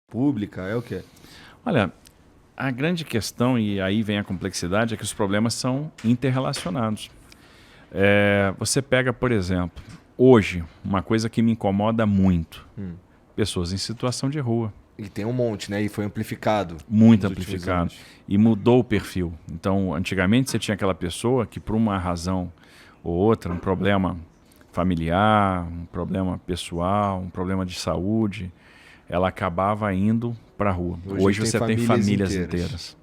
pública, é o quê? Olha, a grande questão, e aí vem a complexidade, é que os problemas são interrelacionados. Você pega, por exemplo, hoje, uma coisa que me incomoda muito, pessoas em situação de rua. E tem um monte, né? E foi amplificado. Muito amplificado. E mudou o perfil. Então, antigamente você tinha aquela pessoa que, por uma razão ou outra, um problema familiar, um problema pessoal, um problema de saúde, ela acabava indo para a rua. Hoje você tem famílias inteiras.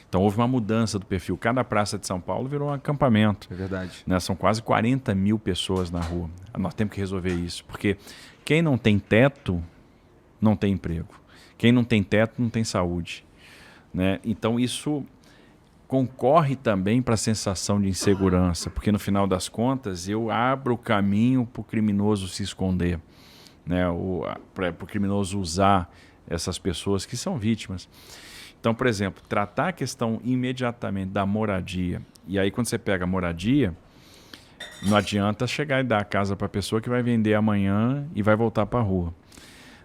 Então houve uma mudança do perfil. Cada praça de São Paulo virou um acampamento. É verdade. Né? São quase 40 mil pessoas na rua. Nós temos que resolver isso. Porque quem não tem teto, não tem emprego. Quem não tem teto, não tem saúde. Né? Então isso concorre também para a sensação de insegurança. Porque no final das contas, eu abro o caminho para o criminoso se esconder. Né? Para o criminoso usar essas pessoas que são vítimas. Então, por exemplo, tratar a questão imediatamente da moradia. E aí, quando você pega a moradia, não adianta chegar e dar a casa para a pessoa que vai vender amanhã e vai voltar para a rua.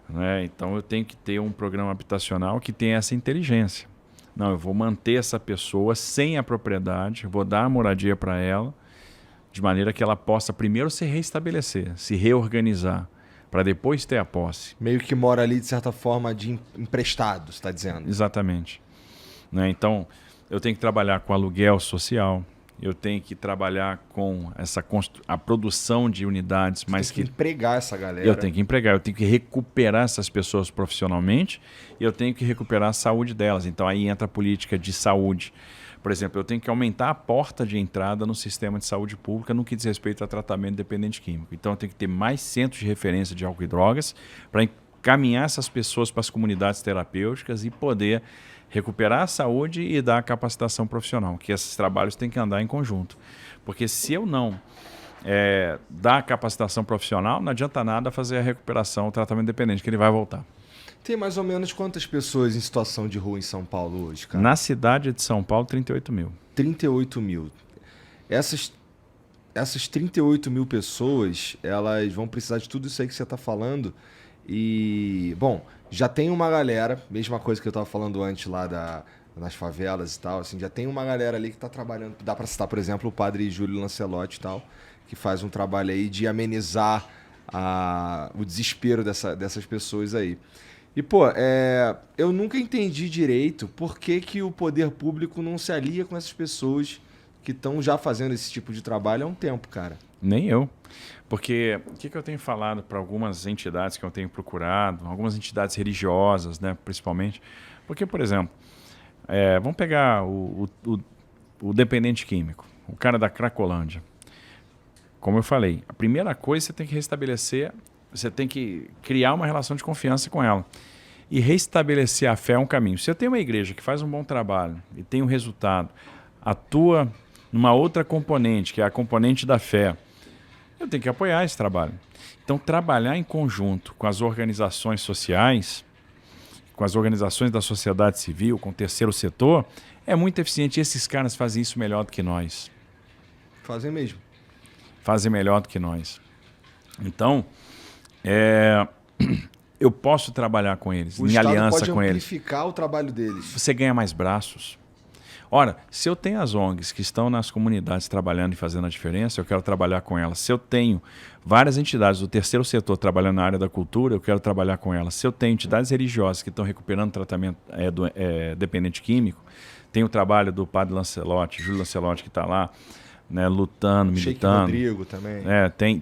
Né? Então, eu tenho que ter um programa habitacional que tenha essa inteligência. Não, eu vou manter essa pessoa sem a propriedade, vou dar a moradia para ela, de maneira que ela possa primeiro se restabelecer, se reorganizar, para depois ter a posse. Meio que mora ali, de certa forma, de emprestado, você está dizendo. Exatamente. Né? Então, eu tenho que trabalhar com aluguel social, eu tenho que trabalhar com a produção de unidades. Mas tem que empregar essa galera. Eu tenho que empregar, eu tenho que recuperar essas pessoas profissionalmente e eu tenho que recuperar a saúde delas. Então, aí entra a política de saúde. Por exemplo, eu tenho que aumentar a porta de entrada no sistema de saúde pública no que diz respeito a tratamento dependente químico. Então, eu tenho que ter mais centros de referência de álcool e drogas para encaminhar essas pessoas para as comunidades terapêuticas e poder recuperar a saúde e dar a capacitação profissional, que esses trabalhos têm que andar em conjunto. Porque se eu não dar a capacitação profissional, não adianta nada fazer a recuperação, o tratamento dependente, que ele vai voltar. Tem mais ou menos quantas pessoas em situação de rua em São Paulo hoje, cara? Na cidade de São Paulo, 38 mil. 38 mil. Essas 38 mil pessoas, elas vão precisar de tudo isso aí que você está falando. E, bom, já tem uma galera, mesma coisa que eu estava falando antes lá nas favelas e tal, assim, já tem uma galera ali que está trabalhando. Dá para citar, por exemplo, o padre Júlio Lancelotti e tal, que faz um trabalho aí de amenizar o desespero dessas pessoas aí. E, pô, eu nunca entendi direito por que o poder público não se alia com essas pessoas que estão já fazendo esse tipo de trabalho há um tempo, cara. Nem eu. Porque o que eu tenho falado para algumas entidades que eu tenho procurado, algumas entidades religiosas, né, principalmente. Porque, por exemplo, vamos pegar o dependente químico, o cara da Cracolândia. Como eu falei, a primeira coisa você tem que restabelecer, você tem que criar uma relação de confiança com ela. E restabelecer a fé é um caminho. Se eu tenho uma igreja que faz um bom trabalho e tem um resultado, atua numa outra componente, que é a componente da fé, eu tenho que apoiar esse trabalho. Então, trabalhar em conjunto com as organizações sociais, com as organizações da sociedade civil, com o terceiro setor, é muito eficiente. E esses caras fazem isso melhor do que nós. Fazem mesmo. Fazem melhor do que nós. Então, eu posso trabalhar com eles, em aliança com eles. Pode amplificar o trabalho deles. Você ganha mais braços. Ora, se eu tenho as ONGs que estão nas comunidades trabalhando e fazendo a diferença, eu quero trabalhar com elas. Se eu tenho várias entidades do terceiro setor trabalhando na área da cultura, eu quero trabalhar com elas. Se eu tenho entidades religiosas que estão recuperando tratamento dependente químico, tem o trabalho do padre Lancelotti, Júlio Lancelotti, que está lá, né, lutando, militando. Sheik Rodrigo também.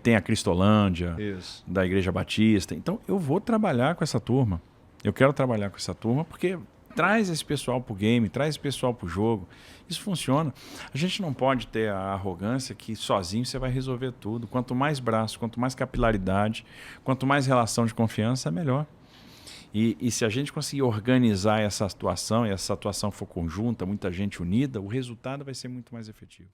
Tem a Cristolândia, isso, da Igreja Batista. Então, eu vou trabalhar com essa turma. Eu quero trabalhar com essa turma porque traz esse pessoal pro game, traz esse pessoal pro jogo. Isso funciona. A gente não pode ter a arrogância que sozinho você vai resolver tudo. Quanto mais braço, quanto mais capilaridade, quanto mais relação de confiança, melhor. E se a gente conseguir organizar essa atuação, e essa atuação for conjunta, muita gente unida, o resultado vai ser muito mais efetivo.